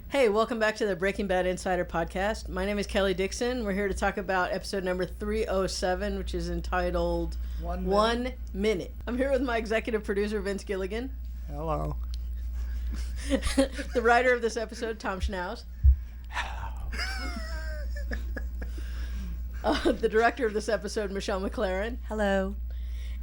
Hey, welcome back to the Breaking Bad Insider Podcast. My name is Kelly Dixon. We're here to talk about episode number 307, which is entitled 1 Minute. I'm here with my executive producer, Vince Gilligan. Hello. The writer of this episode, Tom Schnauz. The director of this episode, Michelle McLaren. Hello.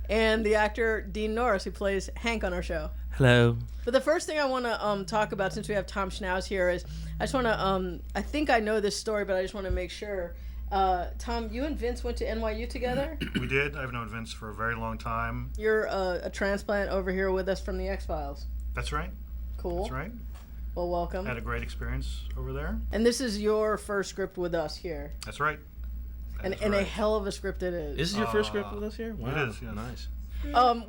And the actor, Dean Norris, who plays Hank on our show. Hello. But the first thing I want to talk about, since we have Tom Schnauz here, is I just want to, I think I know this story, but I just want to make sure. Tom, you and Vince went to NYU together? We did. I've known Vince for a very long time. You're a transplant over here with us from the X-Files. That's right. Cool. That's right. Well, welcome. Had a great experience over there. And this is your first script with us here. That's right. And a hell of a script it is. This is your first script with us here? Wow. It is, yes. Nice.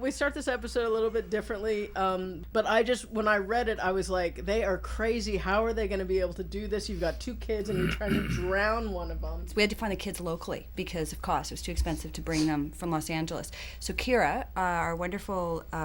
We start this episode a little bit differently, but when I read it, I was like, they are crazy. How are they going to be able to do this? You've got two kids and you're trying to drown one of them. We had to find the kids locally because of cost. It was too expensive to bring them from Los Angeles. So Kira,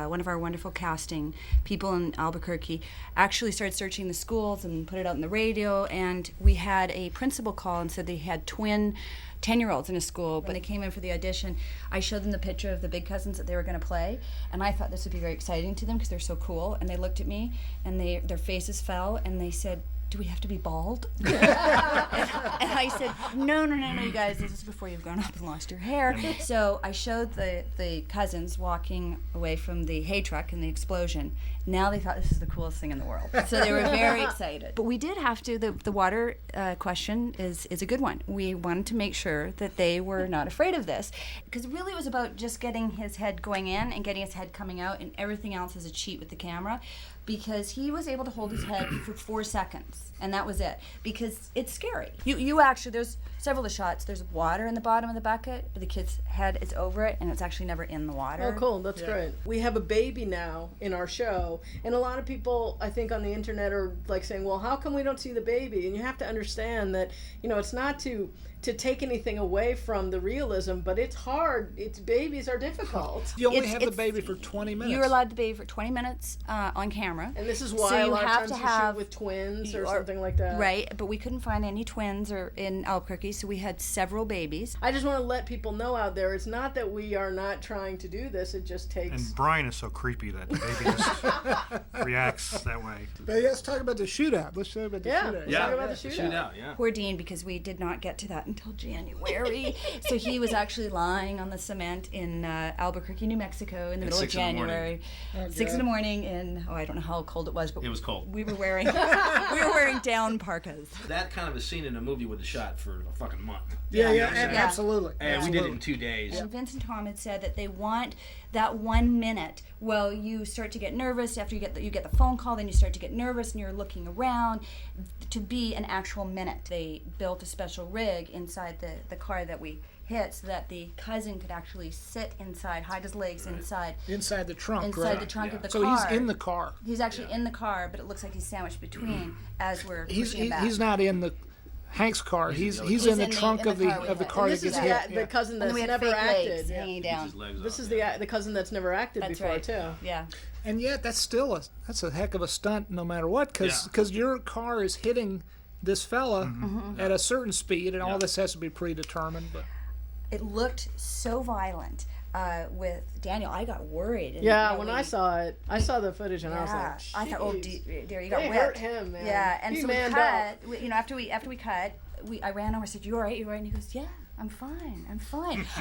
one of our wonderful casting people in Albuquerque, actually started searching the schools and put it out on the radio, and we had a principal call and said they had twin 10-year-olds in a school. When they came in for the audition, I showed them the picture of the big cousins that they were going to play, and I thought this would be very exciting to them because they're so cool. And they looked at me, and their faces fell, and they said, "Do we have to be bald?" and I said, no, you guys, this is before you've grown up and lost your hair. So I showed the cousins walking away from the hay truck and the explosion. Now they thought this is the coolest thing in the world. So they were very excited. But we did have to, the water question is a good one. We wanted to make sure that they were not afraid of this, because really it was about just getting his head going in and getting his head coming out, and everything else is a cheat with the camera. Because he was able to hold his head for 4 seconds, and that was it. Because it's scary. You actually, there's several of the shots. There's water in the bottom of the bucket, but the kid's head is over it, and it's actually never in the water. Oh, cool. That's great. We have a baby now in our show, and a lot of people, I think, on the internet are like saying, well, how come we don't see the baby? And you have to understand that, it's not to take anything away from the realism, but it's hard. Babies are difficult. You only have the baby for 20 minutes. You're allowed the baby for 20 minutes on camera. And this is why a lot of times you shoot with twins or something like that. Right, but we couldn't find any twins in Albuquerque, so we had several babies. I just want to let people know out there, it's not that we are not trying to do this, it just takes... And Brian is so creepy that the baby just reacts that way. But let's talk about the shootout. Let's talk about the shootout. Let's talk about the shootout. Yeah. Poor Dean, because we did not get to that until January. So he was actually lying on the cement in Albuquerque, New Mexico in the middle of January. 6 in the morning in, I don't know how cold it was, but it was cold. We were wearing down parkas. That kind of a scene in a movie would have shot for a fucking month. Yeah, absolutely. And we did it in 2 days. And Vince and Tom had said that they want that 1 minute. Well, you start to get nervous after you get the phone call, then you start to get nervous and you're looking around, to be an actual minute. They built a special rig inside the car that we hit so that the cousin could actually sit inside, hide his legs inside the trunk. Inside the trunk of the so car. So he's in the car. He's actually in the car, but it looks like he's sandwiched between as we're pushing him back. He's not in the Hank's car. He's in the trunk of the car that gets hit. The cousin that's never acted. Hanging down. This is the cousin that's never acted before too. Yeah. And yet that's still a heck of a stunt no matter what, because your car is hitting this fella at a certain speed, and all this has to be predetermined. But it looked so violent with Daniel. I got worried. When I saw it, I saw the footage and I was like, I thought, oh dear, you got whipped. hurt Him, man. Yeah, and he so we cut. After we cut, I ran over and said, "You all right? You all right?" And he goes, "Yeah, I'm fine. And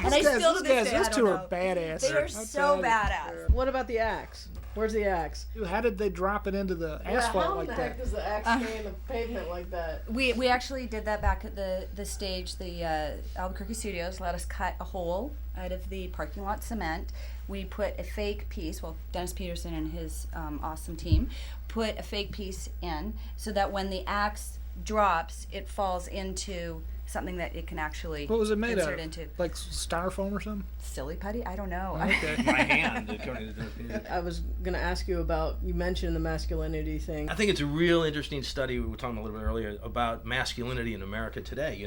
I still to this day, those two are badass. They are so badass. What about the axe? Where's the axe? How did they drop it into the asphalt like that? How the heck does the axe stay in the pavement like that? We actually did that back at the stage. The Albuquerque Studios let us cut a hole out of the parking lot cement. We put a fake piece, Dennis Peterson and his awesome team put a fake piece in so that when the axe drops, it falls into something that it can actually what was it made insert of? Into. Like styrofoam or something? Silly putty? I don't know. Okay. My hand, according to I was going to ask you about, you mentioned the masculinity thing. I think it's a real interesting study, we were talking a little bit earlier, about masculinity in America today,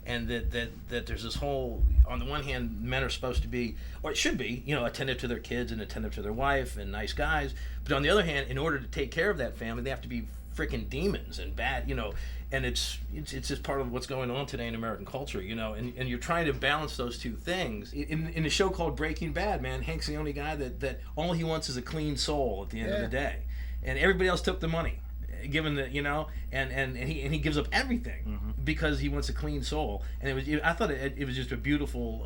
and that there's this whole, on the one hand, men are supposed to be, or it should be, attentive to their kids and attentive to their wife and nice guys, but on the other hand, in order to take care of that family, they have to be freaking demons and bad, and it's just part of what's going on today in American culture, and you're trying to balance those two things. In a show called Breaking Bad, man, Hank's the only guy that all he wants is a clean soul at the end of the day, and everybody else took the money, given that, and he gives up everything because he wants a clean soul. And I thought it was just a beautiful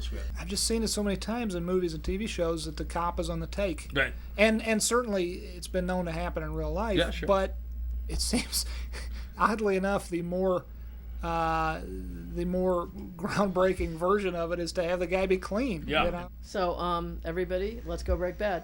script. I've just seen it so many times in movies and TV shows that the cop is on the take. Right. And certainly it's been known to happen in real life. Yeah, sure. But it seems, oddly enough, the more groundbreaking version of it is to have the guy be clean. Yeah. So everybody, let's go break bad.